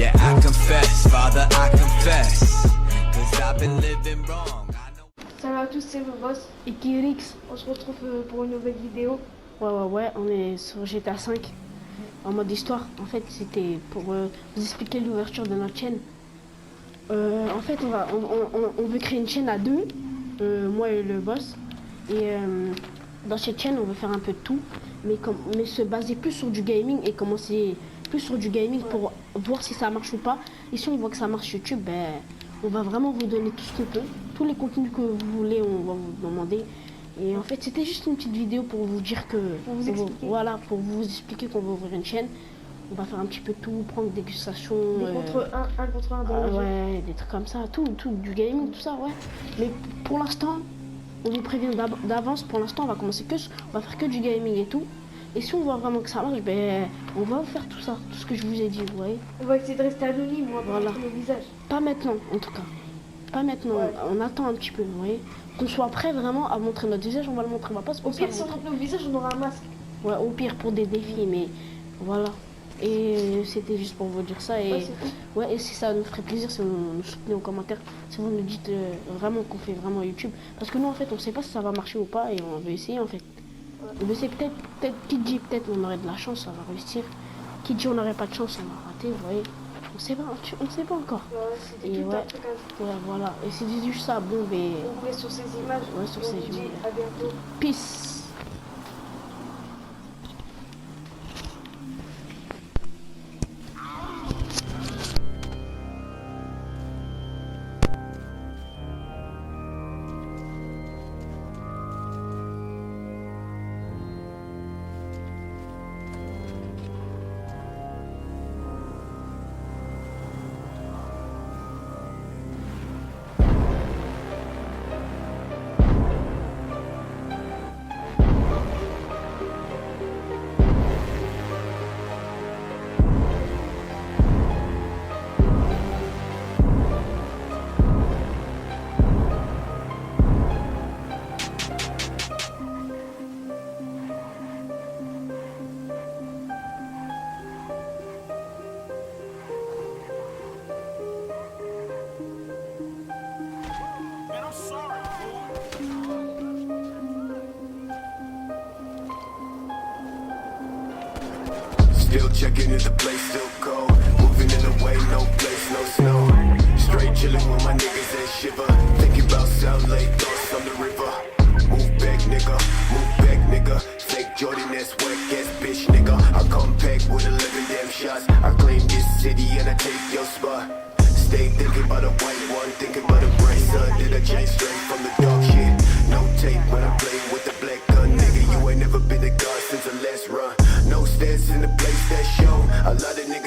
Yeah, I confess, Father, I confess, 'cause I've been living wrong. Salut à tous, c'est le boss et Kirix. On se retrouve pour une nouvelle vidéo. Ouais, on est sur GTA 5 en mode histoire. En fait, c'était pour vous expliquer l'ouverture de notre chaîne. En fait, on veut créer une chaîne à deux, moi et le boss. Et dans cette chaîne, on veut faire un peu de tout, mais se baser plus sur du gaming et commencer plus sur du gaming pour voir si ça marche ou pas. Et si on voit que ça marche sur YouTube, ben, on va vraiment vous donner tout ce qu'on peut. Tous les contenus que vous voulez, on va vous demander. Et en fait, c'était juste une petite vidéo pour vous dire que... Voilà, pour vous expliquer qu'on va ouvrir une chaîne. On va faire un petit peu tout, prendre des dégustations. Un contre un dans le jeu. Ouais, des trucs comme ça, tout, du gaming, tout ça, ouais. Mais pour l'instant, on vous prévient d'avance, pour l'instant, on va faire que du gaming et tout. Et si on voit vraiment que ça marche, ben, on va vous faire tout ça, tout ce que je vous ai dit, vous voyez. On va essayer de rester anonyme, on va pas montrer nos visages. Pas maintenant, en tout cas. Pas maintenant, on attend un petit peu, vous voyez. Qu'on soit prêt vraiment à montrer notre visage, on va le montrer, on va pas se Au pire, si on montre nos visages, on aura un masque. Ouais, au pire pour des défis, mais voilà. Et c'était juste pour vous dire ça. Et et si ça nous ferait plaisir si vous nous soutenez en commentaire, si vous nous dites vraiment qu'on fait vraiment YouTube. Parce que nous, en fait, on sait pas si ça va marcher ou pas et on veut essayer, en fait. On veut essayer, peut-être, qui dit, peut-être on aurait de la chance, ça va réussir. Qui dit on n'aurait pas de chance, ça va rater, vous voyez. On sait pas encore. C'était tout un truc à jouer. Ouais, voilà. Et c'est juste ça, bon, mais... On vous laisse sur ces images. Ouais, sur ces images. À bientôt. Peace. Still checking if the place still cold. Moving in the way, no place, no snow. Straight chilling with my niggas that shiver. Thinking about South Lake, thoughts on the river. Move back, nigga. Fake Jordan, that's whack ass bitch, nigga. I come back with 11 damn shots. I claim this city and I take your spot. Stay thinking about a white one, thinking about a bright sun. Did I change straight from the dark shit? No tape when I play with the black gun, nigga. You ain't never been the god since the last run. No stairs in the place that show. A lot of niggas